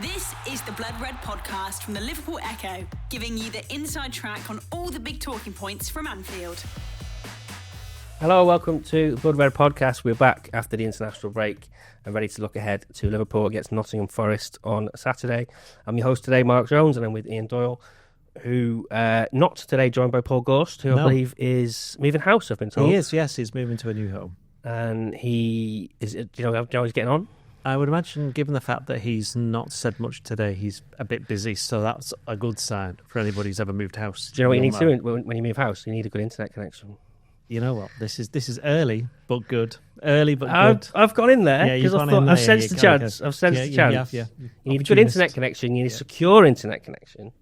This is the Blood Red podcast from the Liverpool Echo, giving you the inside track on all the big talking points from Anfield. Hello, welcome to the Blood Red podcast. We're back after the international break and ready to look ahead to Liverpool against Nottingham Forest on Saturday. I'm your host today, Mark Jones, and I'm with Ian Doyle, who not today joined by Paul Gorst, who I believe is moving house, I've been told. He is, yes, he's moving to a new home. And he is, do you know how he's getting on? I would imagine, given the fact that he's not said much today, he's a bit busy, so that's a good sign for anybody who's ever moved house. Do you know what you need to do when you move house? You need a good internet connection. You know what? This is early but good. Early but good. I've gone in there because I've sensed the chance. I've sensed the chance. You need a good internet connection. You need a secure internet connection.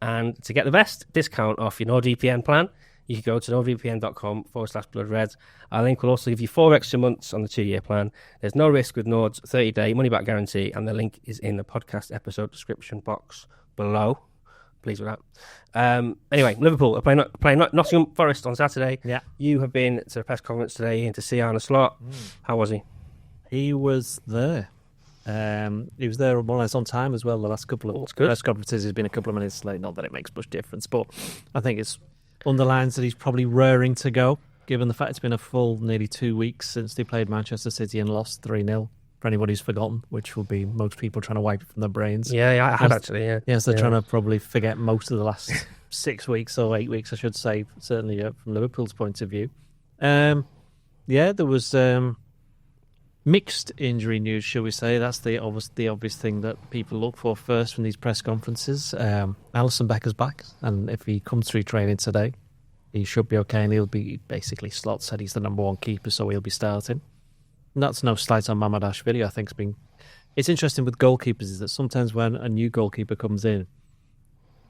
And to get the best discount off your NordVPN plan, you can go to nordvpn.com/bloodred. Our link will also give you 4 extra months on the 2-year plan. There's no risk with Nord's 30-day money-back guarantee, and the link is in the podcast episode description box below. Pleased with that. Anyway, Liverpool are playing Nottingham Forest on Saturday. Yeah. You have been to the press conference today and to see Arne Slot. How was he? He was there. He was there more or less on time as well. The last couple of press conferences, he's been a couple of minutes late. Not that it makes much difference, but I think it's underlines that he's probably raring to go, given the fact it's been a full nearly 2 weeks since they played Manchester City and lost 3-0. For anybody who's forgotten, which will be most people trying to wipe it from their brains. Yeah, I had actually, yeah. Yes, they're trying to probably forget most of the last 6 weeks or 8 weeks, I should say, certainly from Liverpool's point of view. There was mixed injury news, shall we say. That's the obvious thing that people look for first from these press conferences. Alisson Becker's back, and if he comes through training today, he should be okay, and he'll be, basically, Slot said he's the number one keeper, so he'll be starting. And that's no slight on Mamardashvili. I think it's interesting with goalkeepers is that sometimes when a new goalkeeper comes in,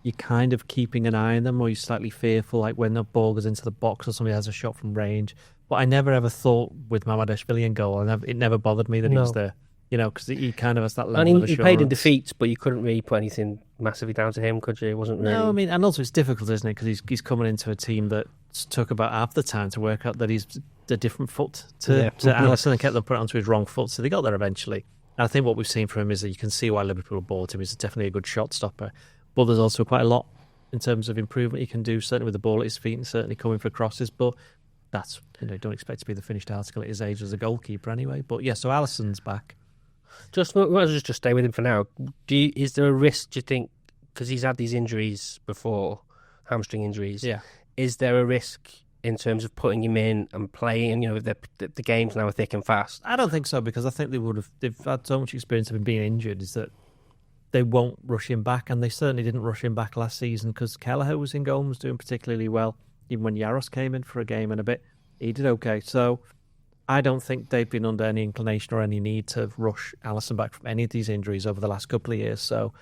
you're kind of keeping an eye on them, or you're slightly fearful, like when the ball goes into the box or somebody has a shot from range. But I never ever thought with Mamardashvili in goal, it never bothered me that he was there. You know, because he kind of has that level of assurance. He played in defeat, but you couldn't really put anything massively down to him, could you? It wasn't really... No, I mean, and also it's difficult, isn't it? Because he's coming into a team that took about half the time to work out that he's the different foot to Alisson and kept them put onto his wrong foot. So they got there eventually. And I think what we've seen from him is that you can see why Liverpool bought him. He's definitely a good shot stopper. But there's also quite a lot in terms of improvement he can do, certainly with the ball at his feet and certainly coming for crosses. But that's, don't expect to be the finished article at his age as a goalkeeper anyway. But yeah, so Alisson's back. Just stay with him for now. Is there a risk, do you think, because he's had these injuries before, hamstring injuries, is there a risk in terms of putting him in and playing, the games now are thick and fast? I don't think so, because I think they've had so much experience of him being injured, is that they won't rush him back, and they certainly didn't rush him back last season, because Kelleher was in goal and was doing particularly well. Even when Yaros came in for a game and a bit, he did okay. So I don't think they've been under any inclination or any need to rush Alisson back from any of these injuries over the last couple of years. So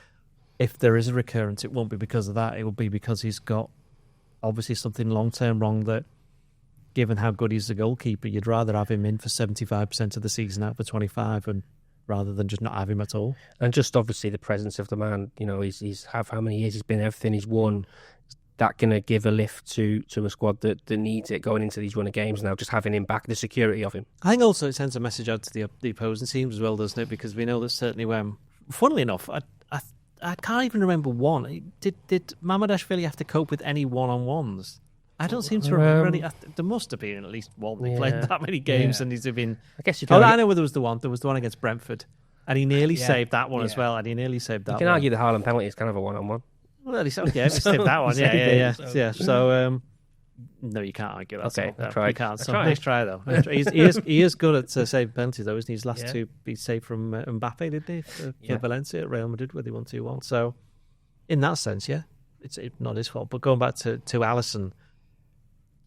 if there is a recurrence, it won't be because of that. It will be because he's got obviously something long-term wrong that, given how good he's a goalkeeper, you'd rather have him in for 75% of the season out for 25 and rather than just not have him at all. And just obviously the presence of the man, he's how many years he's been, everything he's won. That going to give a lift to a squad that needs it going into these run of games now, just having him back, the security of him. I think also it sends a message out to the opposing teams as well, doesn't it? Because we know that certainly when, funnily enough, I can't even remember one. Did Mamardashvili have to cope with any one-on-ones? I don't seem to remember any. There must have been at least one. He played that many games and he's been... I guess you I know there was the one. There was the one against Brentford. And he nearly saved that one as well. And he nearly saved that one. You can argue the Haaland penalty is kind of a one-on-one. Well, he saved that one. Yeah. So, no, you can't argue that. Okay, no, try. You can't. So, nice try, though. He is good at saving penalties, though, isn't he? His last two he saved from Mbappe, didn't he? For Valencia at Real Madrid, where they won 2-1. So, in that sense, it's not his fault. But going back to Alisson,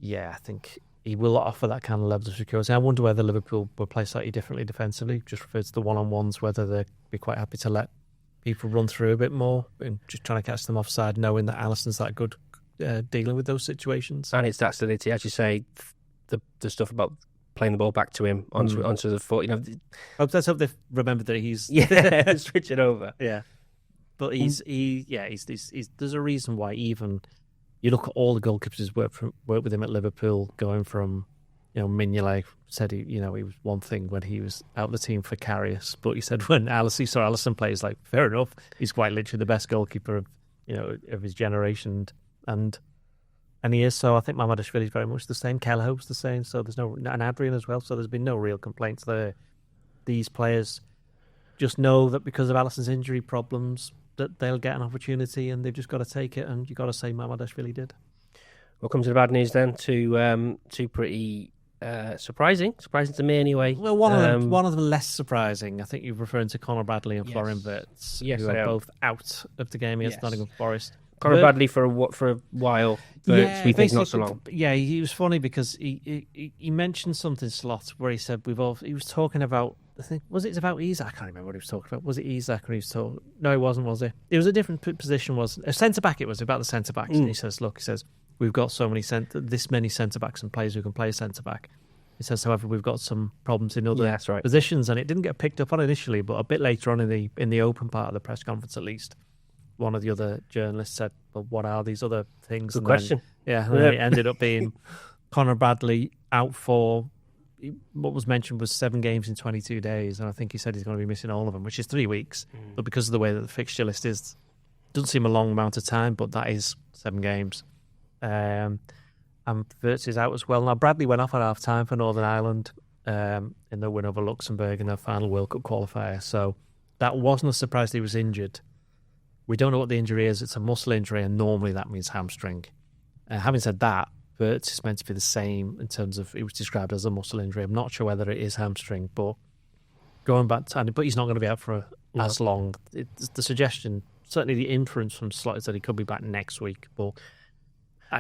I think he will offer that kind of level of security. I wonder whether Liverpool will play slightly differently defensively, just referred to the one-on-ones, whether they'd be quite happy to let people run through a bit more and just trying to catch them offside, knowing that Alisson's that good dealing with those situations. And it's that solidity, as you say, the stuff about playing the ball back to him onto the foot. Let's hope they've remembered that he's switch it over. Yeah, but he's there's a reason why even you look at all the goalkeepers who's worked with him at Liverpool, going from Mignolet said he was one thing when he was out the team for Karius, but he said when Alisson plays, like, fair enough, he's quite literally the best goalkeeper of his generation, and he is. So I think Mamadashvili is very much the same. Kelleho's the same. So there's and Adrian as well. So there's been no real complaints there. These players just know that because of Alisson's injury problems, that they'll get an opportunity, and they've just got to take it. And you've got to say Mamadashvili did. We'll come to the bad news then. Two pretty surprising to me anyway. Well, one of them less surprising. I think you're referring to Conor Bradley and Florian Wirtz, who are both out of the game against Nottingham Forest. Conor Bradley for a while, but we think not so long. Yeah, he was funny because he mentioned something, Slot, where he said he was talking about, I think, was it about Isak? I can't remember what he was talking about. Was it Isak? Or he was talking? No, it wasn't, was it? It was a different position. Was a centre back? It was about the centre backs. And he says, we've got this many centre backs and players who can play centre back. He says, however, we've got some problems in other positions, and it didn't get picked up on initially, but a bit later on in the open part of the press conference, at least, one of the other journalists said, "Well, what are these other things?" Good question. And then it ended up being Conor Bradley out for what was mentioned was 7 games in 22 days, and I think he said he's going to be missing all of them, which is 3 weeks. But because of the way that the fixture list is, doesn't seem a long amount of time, but that is 7 games. And Wirtz is out as well. Now, Bradley went off at half time for Northern Ireland in their win over Luxembourg in their final World Cup qualifier, so that wasn't a surprise that he was injured. We don't know what the injury is. It's a muscle injury, and normally that means hamstring. Having said that, Wirtz is meant to be the same in terms of, it was described as a muscle injury. I'm not sure whether it is hamstring, but going back to, but he's not going to be out for as long. The suggestion, certainly the inference from Slot is that he could be back next week, but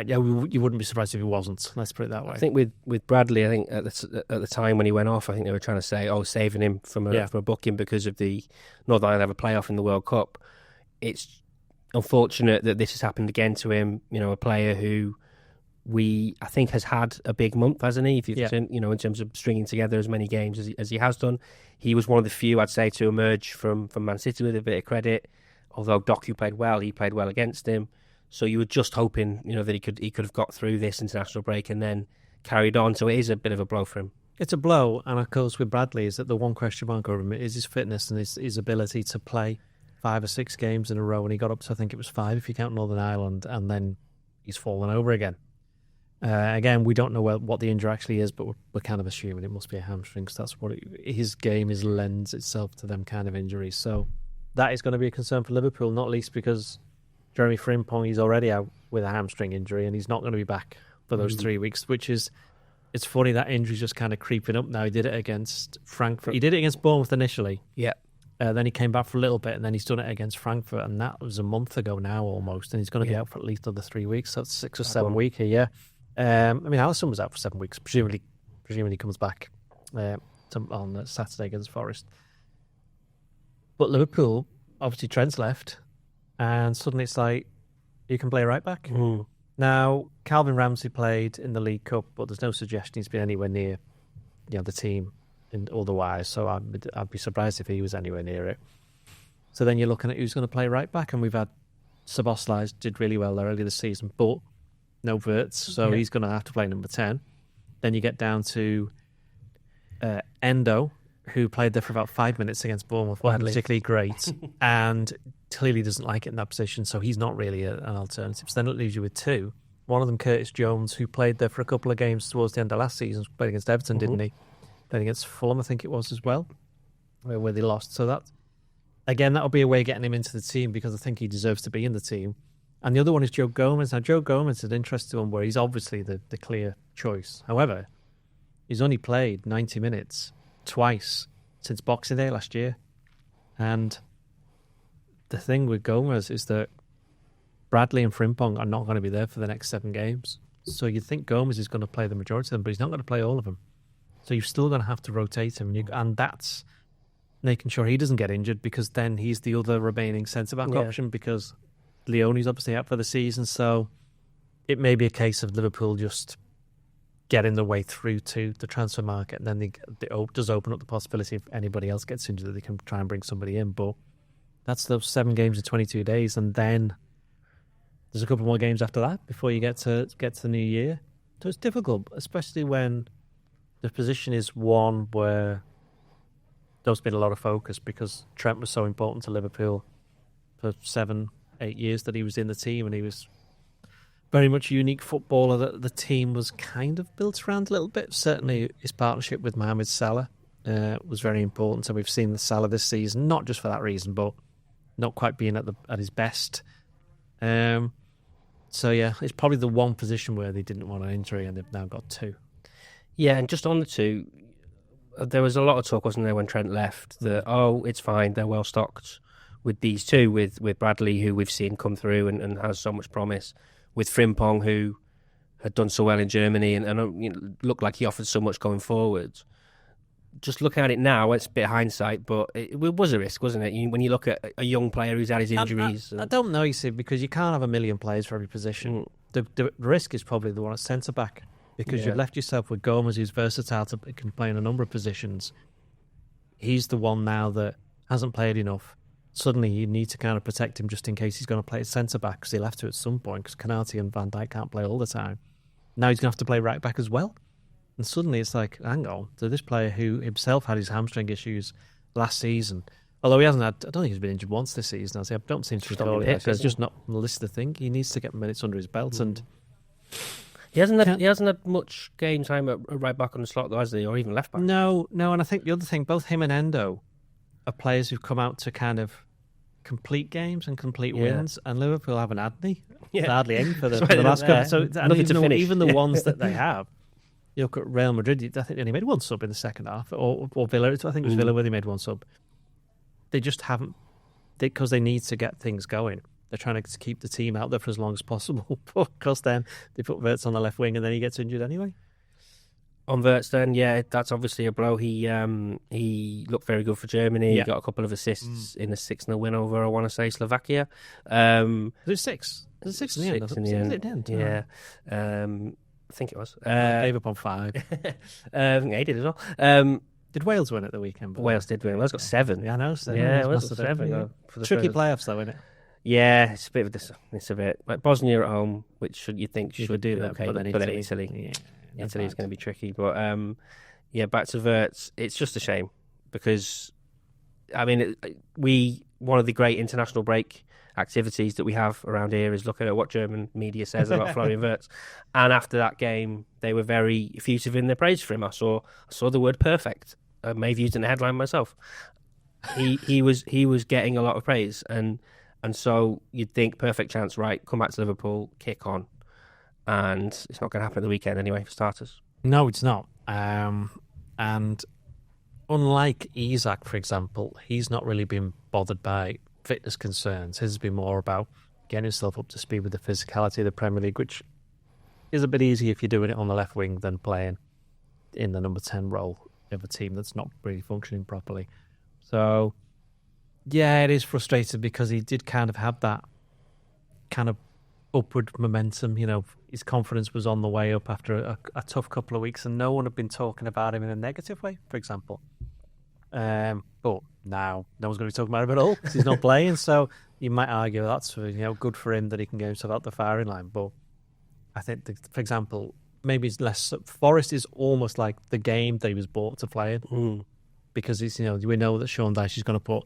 you wouldn't be surprised if he wasn't. Let's put it that way. I think with Bradley, I think at the time when he went off, I think they were trying to say, saving him from a booking because of the Northern Ireland have a playoff in the World Cup. It's unfortunate that this has happened again to him. A player who I think has had a big month, hasn't he? If in terms of stringing together as many games as he has done, he was one of the few, I'd say, to emerge from Man City with a bit of credit. Although Doku played well, he played well against him. So you were just hoping, that he could have got through this international break and then carried on. So it is a bit of a blow for him. It's a blow, and of course with Bradley is that the one question mark over him is his fitness and his ability to play 5 or 6 games in a row, and he got up to, I think it was 5 if you count Northern Ireland, and then he's fallen over again. Again, we don't know what the injury actually is, but we're kind of assuming it must be a hamstring, because that's what his game lends itself to them kind of injuries. So that is going to be a concern for Liverpool, not least because Jeremy Frimpong, he's already out with a hamstring injury, and he's not going to be back for those 3 weeks, which is, it's funny that injury's just kind of creeping up now. He did it against Frankfurt. He did it against Bournemouth initially. Yeah. Then he came back for a little bit, and then he's done it against Frankfurt, and that was a month ago now almost, and he's going to be out for at least another 3 weeks, so it's 6 or 7 weeks here, Alisson was out for 7 weeks, presumably he comes back on Saturday against Forest. But Liverpool, obviously Trent's left, and suddenly it's like, you can play right back. Now, Calvin Ramsey played in the League Cup, but there's no suggestion he's been anywhere near the team otherwise, so I'd be surprised if he was anywhere near it. So then you're looking at who's going to play right back, and we've had Szoboszlai did really well there earlier this season, but no Wirtz, so he's going to have to play number 10. Then you get down to Endo, who played there for about 5 minutes against Bournemouth, wasn't particularly great, and clearly doesn't like it in that position, so he's not really an alternative. So then it leaves you with 2. One of them, Curtis Jones, who played there for a couple of games towards the end of last season, played against Everton, didn't he? Then against Fulham, I think it was as well, where they lost. So that, again, that'll be a way of getting him into the team, because I think he deserves to be in the team. And the other one is Joe Gomez. Now, Joe Gomez is an interesting one where he's obviously the clear choice. However, he's only played 90 minutes twice since Boxing Day last year. And the thing with Gomez is that Bradley and Frimpong are not going to be there for the next 7 games. So you'd think Gomez is going to play the majority of them, but he's not going to play all of them. So you're still going to have to rotate him. And that's making sure he doesn't get injured, because then he's the other remaining centre-back option, because Leone's obviously out for the season. So it may be a case of Liverpool just getting their way through to the transfer market, and then it does open up the possibility if anybody else gets injured that they can try and bring somebody in. But that's those 7 games in 22 days, and then there's a couple more games after that before you get to the new year. So it's difficult, especially when the position is one where there's been a lot of focus because Trent was so important to Liverpool for 7-8 years that he was in the team, and he was very much a unique footballer that the team was kind of built around a little bit. Certainly his partnership with Mohamed Salah was very important, and we've seen the Salah this season, not just for that reason, but not quite being at his best. So yeah, it's probably the one position where they didn't want an injury, and they've now got two. Yeah, and just on the two, there was a lot of talk, wasn't there, when Trent left, that, it's fine, they're well stocked with these two, with Bradley, who we've seen come through and has so much promise, with Frimpong, who had done so well in Germany and looked like he offered so much going forward. Just looking at it now, it's a bit of hindsight, but it was a risk, wasn't it? When you look at a young player who's had his injuries. I don't know, you see, because you can't have a million players for every position. The risk is probably the one at centre-back, because you've left yourself with Gomez, who's versatile, can play in a number of positions. He's the one now that hasn't played enough. Suddenly you need to kind of protect him just in case he's going to play at centre-back, because he'll have to at some point, because Konate and Van Dijk can't play all the time. Now he's going to have to play right-back as well. And suddenly it's like, hang on, so this player who himself had his hamstring issues last season, although he hasn't had, I don't think he's been injured once this season. I don't seem to recall it. It's just not on the list of things. He needs to get minutes under his belt. And he hasn't had much game time at right back on the slot, though, has he? Or even left back? No. And I think the other thing, both him and Endo are players who've come out to kind of complete games and complete wins, and Liverpool haven't had any. Hardly any for the last couple. So even the ones that they have, you look at Real Madrid, I think they only made one sub in the second half, or Villa. I think it was Villa where they made one sub. They just haven't, because they need to get things going. They're trying to keep the team out there for as long as possible, because then they put Wirtz on the left wing and then he gets injured anyway. On Wirtz then, that's obviously a blow. He looked very good for Germany. He got a couple of assists in a 6-0 win over, I want to say, Slovakia. Was it 6? Was it 6 in the end? Yeah. I think it was. Gave up on 5. I think he did as well. Did Wales win at the weekend? Wales did win. Wales got 7. Yeah, I know. Wales got 7. For the tricky playoffs, though, isn't it? Yeah, it's a bit of this. It's a bit like Bosnia at home, which you think should do that, okay, but then Italy, Italy is going to be tricky. But back to Wirtz. It's just a shame because, I mean, one of the great international break activities that we have around here is looking at what German media says about Florian Wirtz, and after that game they were very effusive in their praise for him. I saw the word perfect. I may have used it in the headline myself. He was getting a lot of praise, and so you'd think perfect chance, right, come back to Liverpool, kick on, and it's not going to happen at the weekend anyway for starters. No, it's not. And unlike Isak, for example, he's not really been bothered by fitness concerns. His has been more about getting himself up to speed with the physicality of the Premier League, which is a bit easier if you're doing it on the left wing than playing in the number 10 role of a team that's not really functioning properly. So, yeah, it is frustrating because he did kind of have that kind of upward momentum. You know, his confidence was on the way up after a tough couple of weeks, and no one had been talking about him in a negative way, for example. But now no one's going to be talking about him at all because he's not playing. So you might argue that's good for him that he can get himself out the firing line. But I think, for example, maybe it's less. Forest is almost like the game that he was bought to play in because it's we know that Sean Dyche is going to put.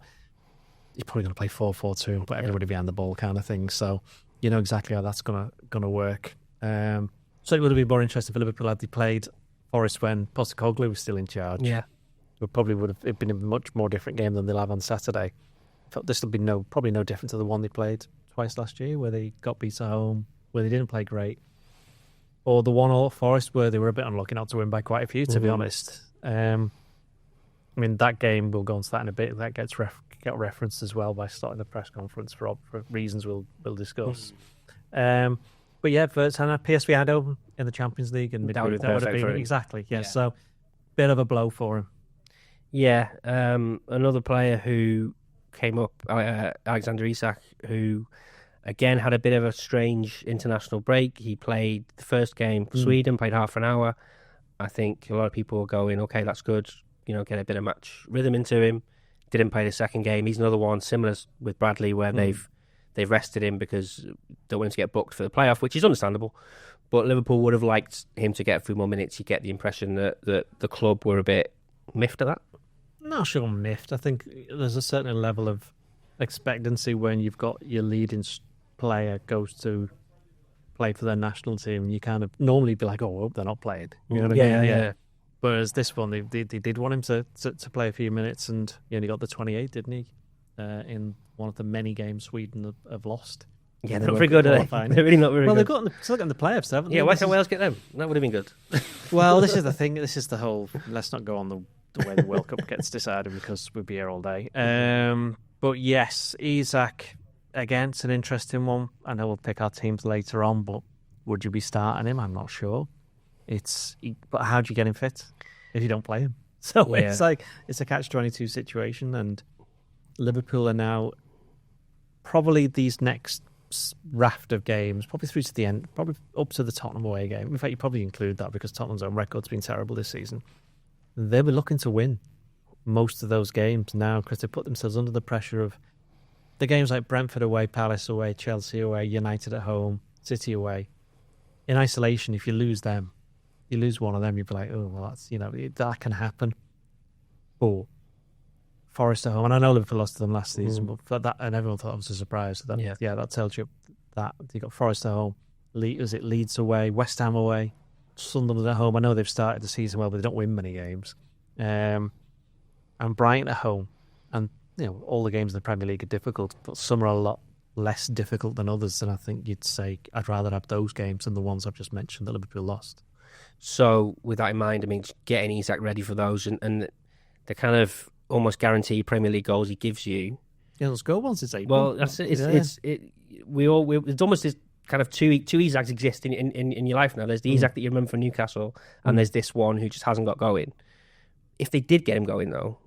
He's probably going to play 4-4-2 and put everybody behind the ball kind of thing. So you know exactly how that's going to work. So it would have been more interesting for Liverpool had they played Forest when Postecoglou was still in charge. Yeah. It probably would have been a much more different game than they'll have on Saturday. This will be probably no different to the one they played twice last year, where they got beat at home, where they didn't play great, or the one at Forest where they were a bit unlucky not to win by quite a few. To be honest, I mean that game we'll go on to that in a bit. That gets got referenced as well by starting the press conference for reasons we'll discuss. But yeah, first and PSV Eindhoven in the Champions League and that would have been exactly. Yeah, so bit of a blow for him. Yeah, another player who came up, Alexander Isak, who again had a bit of a strange international break. He played the first game for Sweden, played half an hour. I think a lot of people were going, okay, that's good, get a bit of match rhythm into him. Didn't play the second game. He's another one similar with Bradley where they've rested him because they don't want him to get booked for the playoff, which is understandable. But Liverpool would have liked him to get a few more minutes. You get the impression that the club were a bit miffed at that. Not sure miffed. I think there's a certain level of expectancy when you've got your leading player goes to play for their national team. You kind of normally be like, oh, I hope they're not playing. You know what I mean? Yeah. Whereas this one, they did want him to play a few minutes, and he only got the 28, didn't he? In one of the many games Sweden have lost. Yeah, they're not very good, are they? They're really not very good. Well, they've still got in the playoffs, haven't they? Yeah, why can't Wales get them? That would have been good. Well, this is the thing. This is the whole... Let's not go on the way the World Cup gets decided, because we'll be here all day. But yes, Isak, again, it's an interesting one. I know we'll pick our teams later on, but would you be starting him? I'm not sure. But how do you get him fit if you don't play him? So it's like, it's a catch-22 situation, and Liverpool are now probably these next raft of games, probably through to the end, probably up to the Tottenham away game. In fact, you probably include that because Tottenham's own record's been terrible this season. They'll be looking to win most of those games now, because they put themselves under the pressure of the games like Brentford away, Palace away, Chelsea away, United at home, City away. In isolation, if you lose them, you lose one of them, you'd be like, oh, well, that's, that can happen. Or Forest at home, and I know Liverpool lost to them last season, but that, and everyone thought it was a surprise. So that tells you that you got Forest at home, Leeds away, West Ham away, Sunderland at home. I know they've started the season well, but they don't win many games. And Brighton at home, and all the games in the Premier League are difficult, but some are a lot less difficult than others. And I think you'd say I'd rather have those games than the ones I've just mentioned that Liverpool lost. So with that in mind, I mean, getting Isak ready for those, and the kind of almost guaranteed Premier League goals he gives you. Yeah, those goal ones is 8. Well, that's it. It's almost this kind of two Isaks exist in your life now. There's the Isak that you remember from Newcastle, and there's this one who just hasn't got going. If they did get him going, though,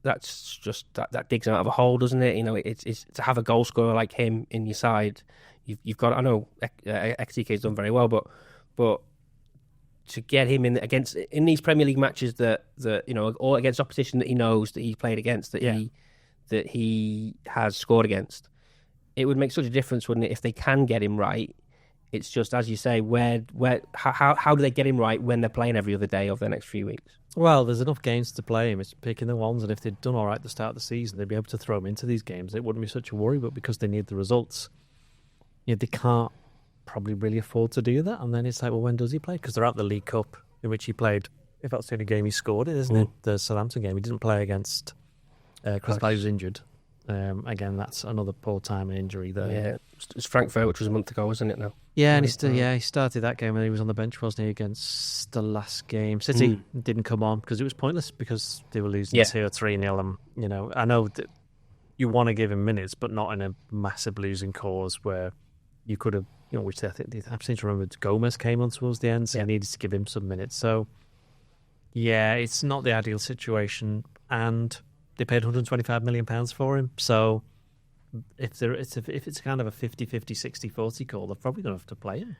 that's just that digs him out of a hole, doesn't it? It's to have a goal scorer like him in your side. You've got. I know XTK's done very well, but to get him in these Premier League matches that or against opposition that he knows that he played against, that he has scored against, it would make such a difference, wouldn't it, if they can get him right? It's just, as you say, how do they get him right when they're playing every other day over the next few weeks? Well, there's enough games to play him. It's picking the ones, and if they'd done all right at the start of the season, they'd be able to throw him into these games. It wouldn't be such a worry, but because they need the results, they can't probably really afford to do that. And then it's like, well, when does he play? Because they're out the League Cup, in which he played. If that's the only game he scored in, isn't it? The Southampton game. He didn't play against Crystal Palace, was injured. Again, that's another poor time and injury there. Yeah, it's Frankfurt, which was a month ago, wasn't it? Now. Yeah, and he started that game and he was on the bench, wasn't he, against the last game. City didn't come on because it was pointless, because they were losing 2 or 3-0. And I know that you want to give him minutes, but not in a massive losing cause where you could have, which I seem to remember Gomez came on towards the end, so you needed to give him some minutes. So, yeah, it's not the ideal situation, and they paid £125 million for him. So, if it's kind of a 50-50, 60-40 call, they're probably going to have to play him.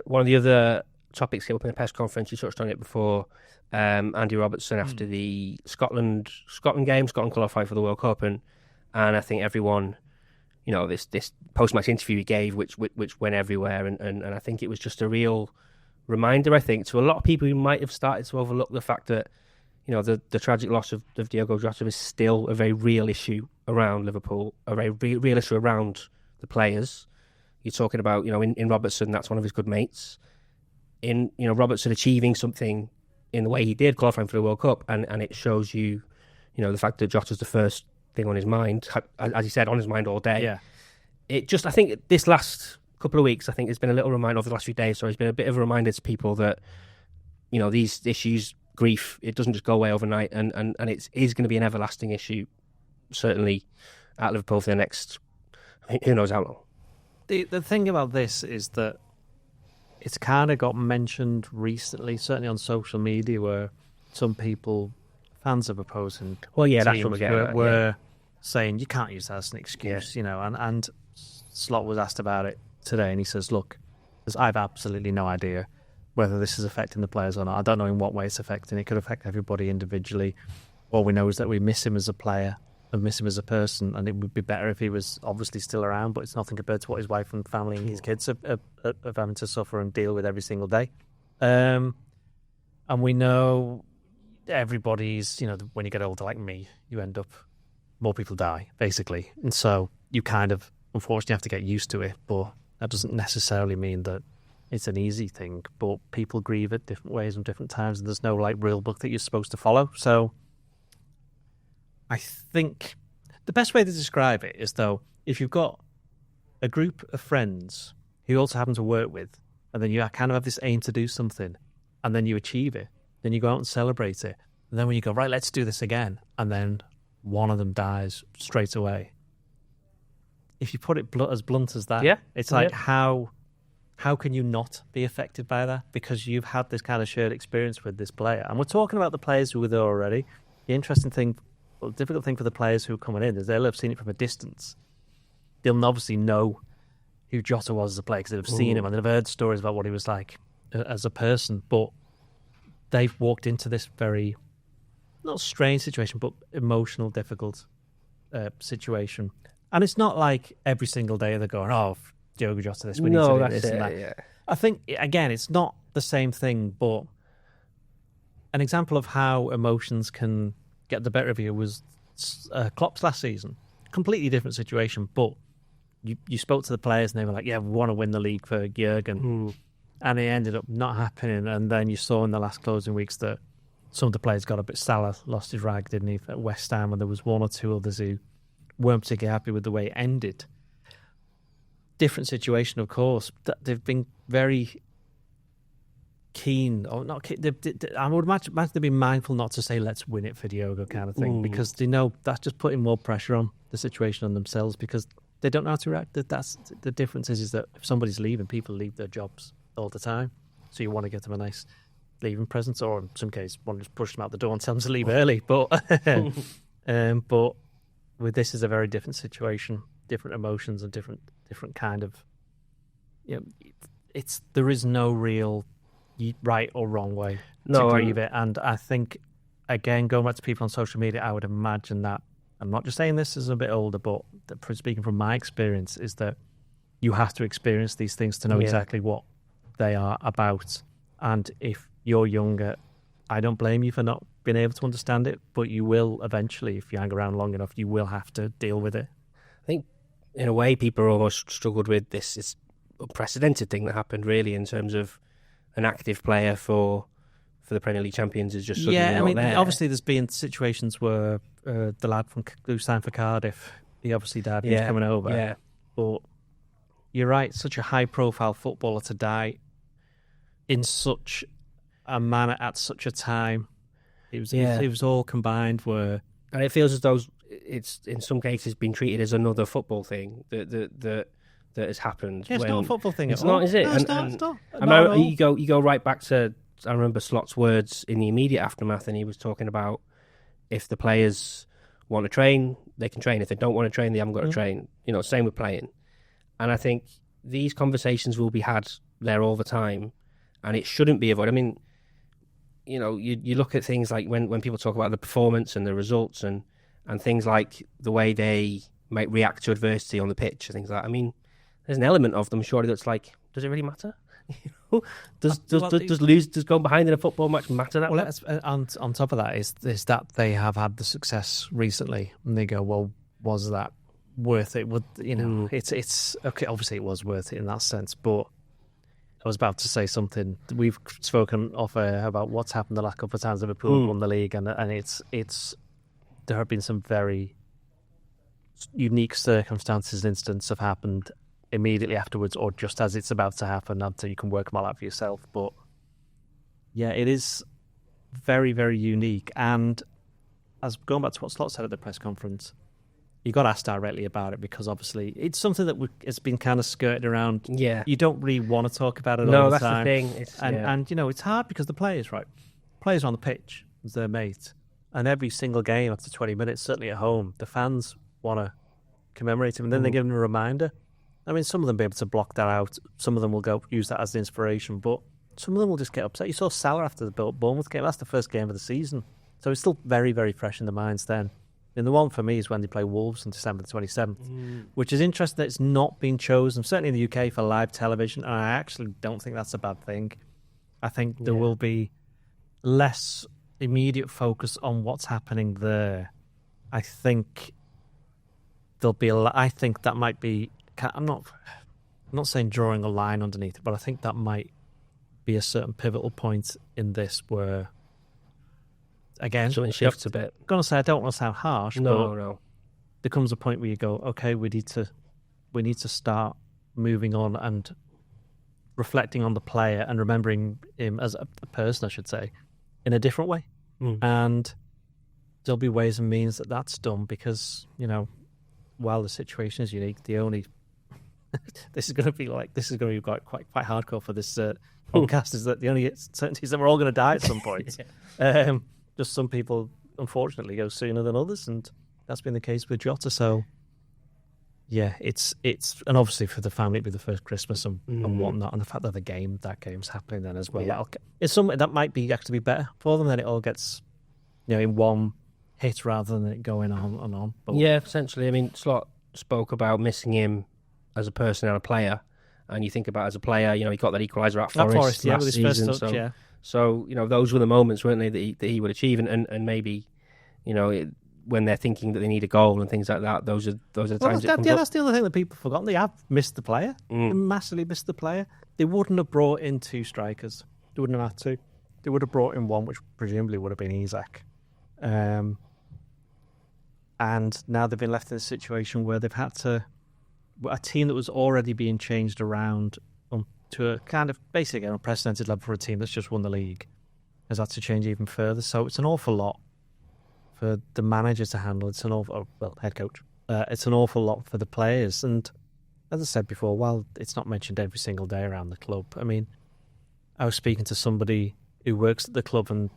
One of the other topics came up in a press conference, you touched on it before, Andy Robertson after the Scotland game. Scotland qualified for the World Cup, and I think everyone, this post-match interview he gave, which went everywhere, and I think it was just a real reminder, I think, to a lot of people who might have started to overlook the fact that, the tragic loss of Diogo Jota is still a very real issue around Liverpool, a very real issue around the players. You're talking about, in Robertson, that's one of his good mates. In, Robertson achieving something in the way he did, qualifying for the World Cup, and it shows you, the fact that Jota's the first thing on his mind, as he said, on his mind all day. Yeah. It just, I think this last couple of weeks, I think it's been a little reminder over the last few days, so it's been a bit of a reminder to people that, these issues, grief, it doesn't just go away overnight, and it is going to be an everlasting issue, certainly at Liverpool for the next, who knows how long. The thing about this is that it's kind of got mentioned recently, certainly on social media, where some people, fans of opposing that's what we're getting were saying you can't use that as an excuse, and Slot was asked about it today, and he says, look, I have absolutely no idea whether this is affecting the players or not. I don't know in what way it's affecting. It could affect everybody individually. All we know is that we miss him as a player. and miss him as a person, and it would be better if he was obviously still around, but it's nothing compared to what his wife and family and his kids are having to suffer and deal with every single day. And we know everybody's, when you get older like me, you end up, more people die, basically. And so you kind of, unfortunately, have to get used to it, but that doesn't necessarily mean that it's an easy thing. But people grieve at different ways and different times, and there's no rule book that you're supposed to follow. So I think the best way to describe it is, though, if you've got a group of friends who you also happen to work with, and then you kind of have this aim to do something, and then you achieve it, then you go out and celebrate it, and then when you go, right, let's do this again, and then one of them dies straight away. If you put it as blunt as that, it's like, how can you not be affected by that? Because you've had this kind of shared experience with this player. And we're talking about the players who were there already. The interesting thing, the difficult thing for the players who are coming in is they'll have seen it from a distance. They'll obviously know who Jota was as a player because they've seen him and they've heard stories about what he was like as a person. But they've walked into this very, not strange situation, but emotional, difficult situation. And it's not like every single day they're going, oh, Diogo Jota this, we need to do this and that. Yeah. I think, again, it's not the same thing, but an example of how emotions can get the better of you was Klopp's last season. Completely different situation, but you spoke to the players and they were like, yeah, we want to win the league for Jurgen. And it ended up not happening. And then you saw in the last closing weeks that some of the players got a bit Salah lost his rag, didn't he, at West Ham, and there was one or two others who weren't particularly happy with the way it ended. Different situation, of course. They've been very keen, or not keen, I would imagine they've been mindful not to say, let's win it for Diogo kind of thing, because they know that's just putting more pressure on the situation on themselves because they don't know how to react. That's the difference is that if somebody's leaving, people leave their jobs all the time. So you want to get them a nice leaving present, or in some cases, want to just push them out the door and tell them to leave early. But but with this is a very different situation, different emotions and different kind of, there is no real right or wrong way to grieve it. And I think, again, going back to people on social media, I would imagine that, I'm not just saying this as a bit older, but speaking from my experience, is that you have to experience these things to know exactly what they are about. And if you're younger, I don't blame you for not being able to understand it, but you will eventually, if you hang around long enough, you will have to deal with it. I think, in a way, people almost struggled with this unprecedented thing that happened, really, in terms of an active player for the Premier League champions is just suddenly not there. Obviously there's been situations where the lad who signed for Cardiff, he obviously died when he was coming over. Yeah. But you're right, such a high-profile footballer to die in such a manner at such a time. It was all combined where... And it feels as though it's, in some cases, been treated as another football thing that has happened. Yeah, it's not a football thing it's at all. Not, is it? No, it's not. You go right back to, I remember Slot's words in the immediate aftermath, and he was talking about if the players want to train, they can train. If they don't want to train, they haven't got to train. Same with playing. And I think these conversations will be had there all the time, and it shouldn't be avoided. I mean, you look at things like when people talk about the performance and the results and things like the way they might react to adversity on the pitch and things like that. I mean, there's an element of them surely that's like, does it really matter? Does going behind in a football match matter that much? On top of that is that they have had the success recently, and they go, well, was that worth it? It's okay. Obviously, it was worth it in that sense, but I was about to say something. We've spoken off air about what's happened the last couple of times Liverpool won the league, and it's there have been some very unique circumstances and incidents have happened immediately afterwards, or just as it's about to happen, until you can work them all out for yourself. But yeah, it is very, very unique. And as going back to what Slot said at the press conference, you got asked directly about it because obviously it's something that has been kind of skirted around. Yeah, you don't really want to talk about it all the time. No, that's the thing. And it's hard because the players are on the pitch as their mate, and every single game after 20 minutes, certainly at home, the fans want to commemorate him, and then they give him a reminder. I mean, some of them will be able to block that out. Some of them will go use that as an inspiration, but some of them will just get upset. You saw Salah after the Bournemouth game. That's the first game of the season. So it's still very, very fresh in the minds then. And the one for me is when they play Wolves on December the 27th, which is interesting that it's not been chosen, certainly in the UK, for live television. And I actually don't think that's a bad thing. I think there will be less immediate focus on what's happening there. I think there'll be I think that might be. I'm not saying drawing a line underneath it, but I think that might be a certain pivotal point in this where, again, something shifts a bit. I'm gonna say I don't want to sound harsh. No. There comes a point where you go, okay, we need to start moving on and reflecting on the player and remembering him as a person, I should say, in a different way. And there'll be ways and means that that's done because, while the situation is unique, the only this is going to be quite hardcore for this podcast is that the only certainty is that we're all going to die at some point. Just some people, unfortunately, go sooner than others, and that's been the case with Jota. So, yeah, it's and obviously for the family, it'll be the first Christmas and whatnot, and the fact that that game's happening then as well. Yeah. It's something that might be actually be better for them. Then it all gets, in one hit rather than it going on and on. But, yeah, essentially. I mean, Slot spoke about missing him as a person and a player, and you think about as a player, he got that equaliser at Forest last with his season. First touch, So those were the moments, weren't they, that he would achieve, and maybe, when they're thinking that they need a goal and things like that, those are the times. That's the other thing that people forgot. They have missed the player. They massively missed the player. They wouldn't have brought in two strikers. They wouldn't have had to. They would have brought in one, which presumably would have been Isak. And now they've been left in a situation where they've had to. A team that was already being changed around to a kind of basically an unprecedented level for a team that's just won the league has had to change even further. So it's an awful lot for the manager to handle. It's an awful, head coach. It's an awful lot for the players. And as I said before, while it's not mentioned every single day around the club, I mean, I was speaking to somebody who works at the club and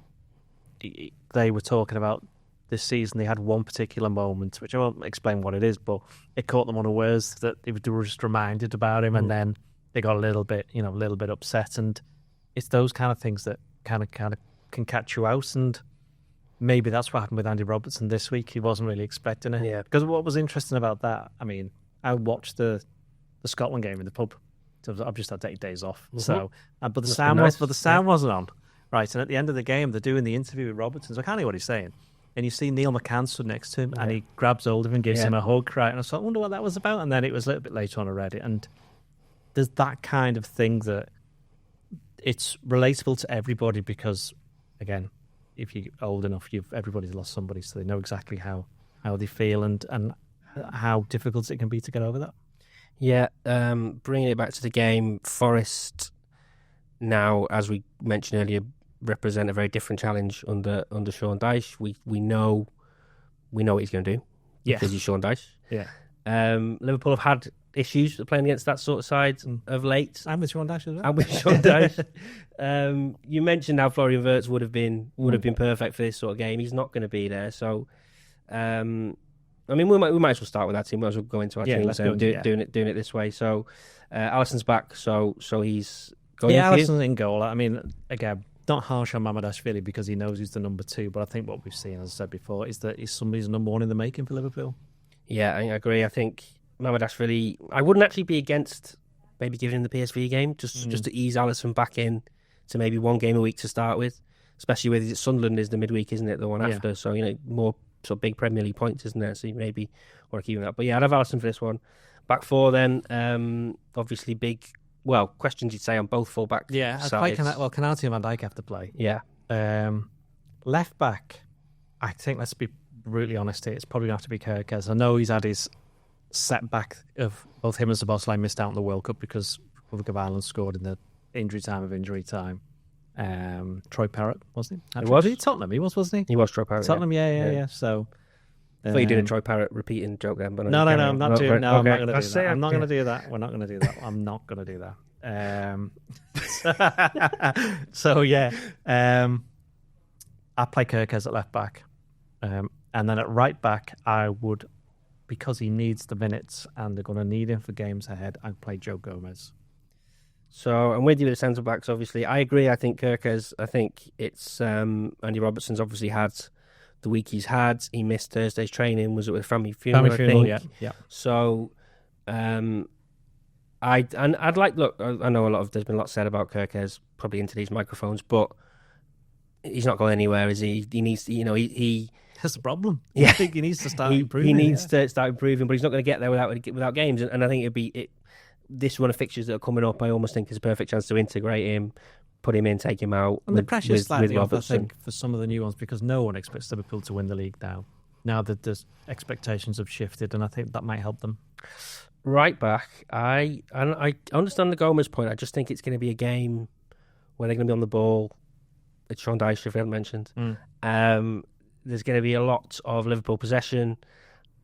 they were talking about this season. They had one particular moment, which I won't explain what it is, but it caught them unawares that they were just reminded about him, and then they got a little bit upset. And it's those kind of things that kind of can catch you out. And maybe that's what happened with Andy Robertson this week. He wasn't really expecting it. Yeah. Because what was interesting about that, I mean, I watched the Scotland game in the pub. So I've just had 8 days off. So, but the sound wasn't on, right? And at the end of the game, they're doing the interview with Robertson. So I can't hear what he's saying. And you see Neil McCann stood next to him, and he grabs hold of him and gives him a hug, right? And I thought, I wonder what that was about. And then it was a little bit later on, I read it. And there's that kind of thing that it's relatable to everybody because, again, if you're old enough, everybody's lost somebody, so they know exactly how they feel and how difficult it can be to get over that. Yeah, bringing it back to the game, Forest now, as we mentioned earlier, represent a very different challenge under Sean Dyche. We know what he's going to do because he's Sean Dyche. Yeah. Liverpool have had issues playing against that sort of side of late. And with Sean Dyche as well. And with Sean Dyche. You mentioned how Florian Wirtz would have been perfect for this sort of game. He's not going to be there, so. I mean, we might as well start with that team. We might as well go into our team. Let's go. Doing it this way. So, Alisson's back. So he's going. Yeah, Alisson's in goal. I mean, again, not harsh on Mamardashvili because he knows he's the number 2. But I think what we've seen, as I said before, is that he's somebody's number 1 in the making for Liverpool. Yeah, I agree. I think Mamardashvili. I wouldn't actually be against maybe giving him the PSV game just to ease Alisson back in to maybe one game a week to start with, especially with Sunderland is the midweek, isn't it? The one after, so more sort of big Premier League points, isn't there? So you maybe want to keep him that. But yeah, I'd have Alisson for this one. Back 4 then, obviously big. Well, questions you'd say on both full-back sides. Canati and Van Dijk have to play. Yeah. Left back, I think, let's be brutally honest here, it's probably going to have to be Kerkez. I know he's had his setback of both him and Szoboszlai missed out on the World Cup because Republic of Ireland scored in the injury time. Troy Parrott, wasn't he? Was he? Tottenham, wasn't he? He was Troy Parrott. Tottenham, yeah. So, I thought you did a Troy Parrott repeating joke then, but no, I'm not doing. No, okay. I'm not going to do that. I'm not going to do that. We're not going to do that. I'm not going to do that. So yeah, I play Kerkez at left back, and then at right back, I would, because he needs the minutes and they're going to need him for games ahead, I'd play Joe Gomez. So I'm with you with the centre backs. Obviously, I agree. I think Kerkez. I think it's Andy Robertson's obviously had the week he's had. He missed Thursday's training. Was it with family funeral? Family funeral, I think? yeah. So, I'd like. Look, I know there's been a lot said about Kirkes probably into these microphones, but he's not going anywhere, is he? He needs to, he That's the problem. Yeah. I think he needs to start improving. He needs to start improving, but he's not going to get there without games. And I think this run of fixtures that are coming up, I almost think is a perfect chance to integrate him, put him in, take him out. And the pressure's slightly off, I Robertson. think, for some of the new ones, because no one expects Liverpool to win the league now. Now that the expectations have shifted, and I think that might help them. Right back, I understand the Gomez point. I just think it's going to be a game where they're going to be on the ball. It's Sean Dyche, if we haven't mentioned. There's going to be a lot of Liverpool possession.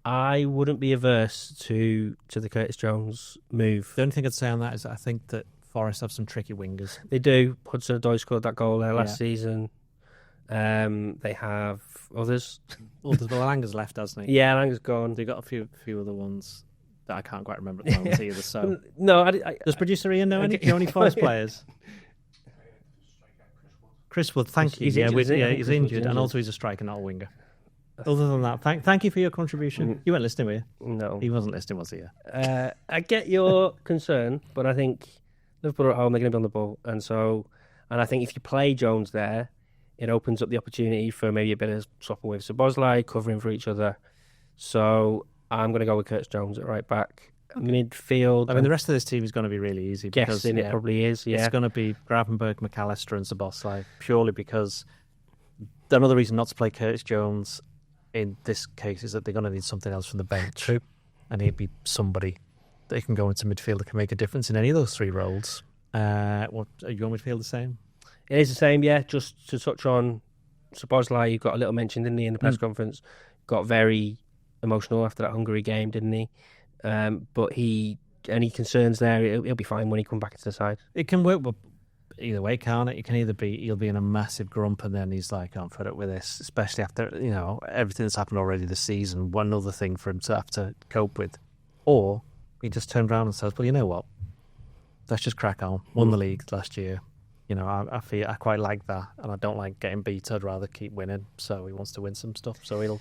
I wouldn't be averse to the Curtis Jones move. The only thing I'd say on that is that I think that Forest have some tricky wingers. They do. Hudson-Odoi scored that goal there last season. They have others. Well, Langer's left, hasn't he? Yeah, Langer's gone. They've got a few other ones that I can't quite remember at the moment either. So, no, does producer Ian know any Forest players? Chris Wood, thank you. He's injured, he's injured, and also he's a striker, not a winger. Other than that, thank you for your contribution. You weren't listening, were you? No. He wasn't listening, was he? I get your concern, but I think Liverpool are at home, they're going to be on the ball. And I think if you play Jones there, it opens up the opportunity for maybe a bit of swapping with Szoboszlai, covering for each other. So I'm going to go with Curtis Jones at right back. Okay. Midfield. I mean, the rest of this team is going to be really easy. Because it probably is, yeah. It's going to be Gravenberch, McAllister and Szoboszlai, purely because another reason not to play Curtis Jones in this case is that they're going to need something else from the bench. True. And he'd be somebody that can go into midfield that can make a difference in any of those three roles. Are your midfield the same? It is the same, yeah. Just to touch on Szoboszlai, you got a little mention, didn't he, in the press conference? Got very emotional after that Hungary game, didn't he? But any concerns there, he'll be fine when he comes back into the side. It can work either way, can't it? It can either be he'll be in a massive grump and then he's like, I'm fed up with this, especially after everything that's happened already this season. One other thing for him to have to cope with, or he just turns around and says, well, you know what? Let's just crack on. Won the league last year. I feel I quite like that, and I don't like getting beat. I'd rather keep winning. So he wants to win some stuff. So he'll.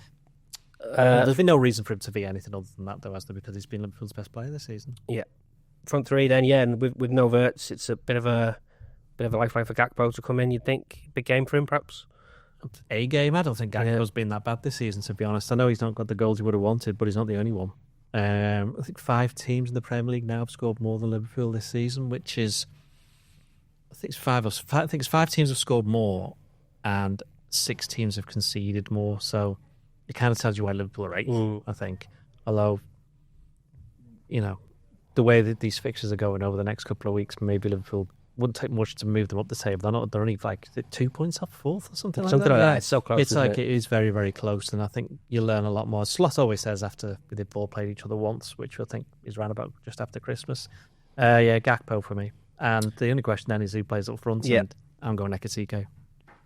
There's been no reason for him to be anything other than that, though, has there? Because he's been Liverpool's best player this season. Yeah, front three then, yeah, and with no Wirtz, it's a bit of a lifeline for Gakpo to come in. You'd think big game for him, perhaps. A game. I don't think Gakpo's been that bad this season, to be honest. I know he's not got the goals he would have wanted, but he's not the only one. I think 5 teams in the Premier League now have scored more than Liverpool this season, which is, I think it's 5 teams have scored more, and 6 teams have conceded more. So it kind of tells you why Liverpool are 8th, I think. Although, the way that these fixtures are going over the next couple of weeks, maybe Liverpool wouldn't take much to move them up the table. They're only like 2 points off 4th or something like that. It's so close. It's like it is very, very close, and I think you'll learn a lot more. Slot always says after they've all played each other once, which I think is round about just after Christmas. Gakpo for me. And the only question then is who plays up front. Yeah. And I'm going Ekitike.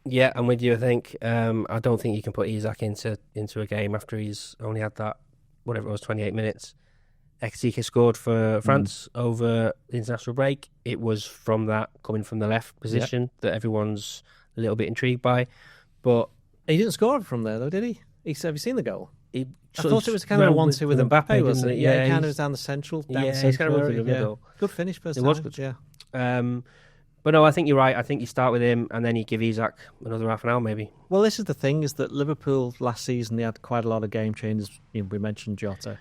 Yeah, I'm with you. I think I don't think you can put Isak into a game after he's only had that, whatever it was, 28 minutes. Ekitike scored for France over the international break. It was from that, coming from the left position, that everyone's a little bit intrigued by. But he didn't score from there, though, did he? Have you seen the goal? I thought it was kind of a 1-2 with Mbappe, wasn't it? Yeah, he kind of was down the central. He's kind of through the middle. Good finish, first time. It was good. Yeah. But no, I think you're right. I think you start with him and then you give Isak another half an hour, maybe. Well, this is the thing, is that Liverpool last season, they had quite a lot of game changes. We mentioned Jota.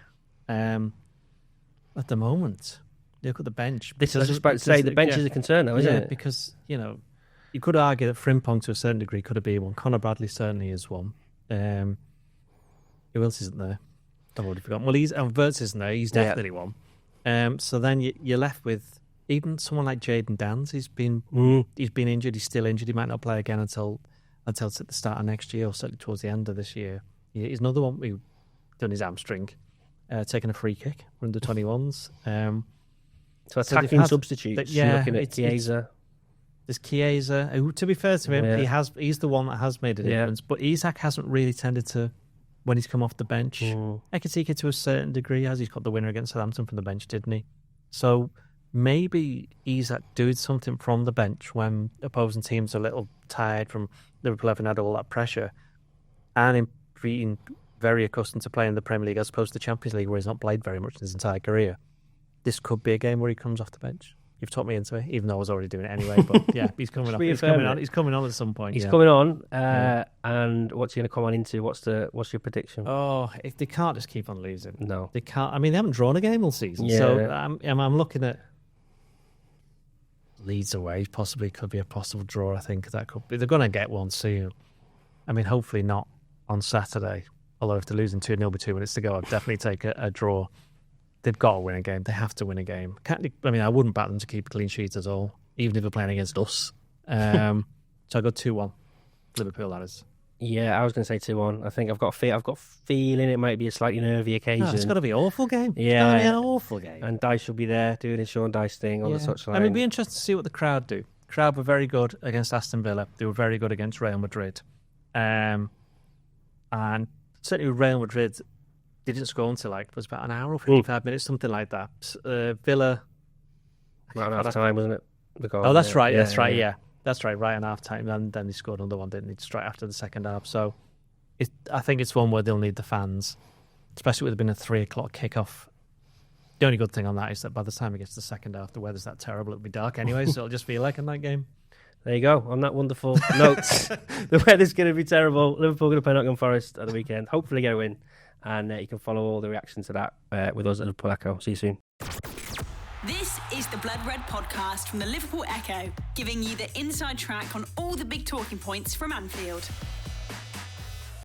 At the moment, look at the bench. I was just about to say, the bench is a concern now, isn't it? Because, you could argue that Frimpong to a certain degree could have been one. Conor Bradley certainly is one. Who else isn't there? I've already forgotten. Well, Wirtz isn't there. He's definitely one. So then you're left with even someone like Jadon Danns. He's been injured. He's still injured. He might not play again until at the start of next year, or certainly towards the end of this year. He's another one who done his hamstring. Taking a free kick from the 21s. So attacking substitutes. You're looking at Chiesa. There's Chiesa, who, to be fair to him, he's the one that has made a difference. But Isak hasn't really tended to, when he's come off the bench. Ekitike to a certain degree, as he's got the winner against Southampton from the bench, didn't he? So maybe Isak doing something from the bench when opposing teams are a little tired from Liverpool having had all that pressure, and been very accustomed to playing the Premier League as opposed to the Champions League, where he's not played very much in his entire career. This could be a game where he comes off the bench. You've talked me into it, even though I was already doing it anyway. But yeah, he's coming on. He's coming on at some point. He's coming on. And what's he going to come on into? What's your prediction? Oh, if they can't just keep on losing. No, they can't. I mean, they haven't drawn a game all season. Yeah. So I'm looking at Leeds away. Possibly could be a possible draw. I think that could be. They're going to get one soon. I mean, hopefully not on Saturday. Although if they're losing 2-0 with 2 minutes to go, I'd definitely take a draw. They've got to win a game. They have to win a game. I wouldn't bat them to keep a clean sheet at all, even if they're playing against us. So I got 2-1. Liverpool, that is. Yeah, I was going to say 2-1. I think I've got a feeling it might be a slightly nervy occasion. No, it's got to be an awful game. Yeah, it's got to be an awful game. And Dice will be there doing his Sean Dice thing on the touchline. I mean, it'd be interesting to see what the crowd do. The crowd were very good against Aston Villa. They were very good against Real Madrid. And certainly with Real Madrid, they didn't score until it was about an hour or 55 minutes, something like that. Villa. Right on half time, wasn't it? That's right. That's right. That's right. Right on half time. And then they scored another one, didn't they? Straight after the second half. So I think it's one where they'll need the fans, especially with it being a 3:00 kickoff. The only good thing on that is that by the time it gets to the second half, the weather's that terrible, it'll be dark anyway, so it'll just feel like a night game. There you go. On that wonderful note, the weather's going to be terrible. Liverpool going to play Nottingham Forest at the weekend. Hopefully get a win. And you can follow all the reactions to that with us at Liverpool Echo. See you soon. This is the Blood Red podcast from the Liverpool Echo, giving you the inside track on all the big talking points from Anfield.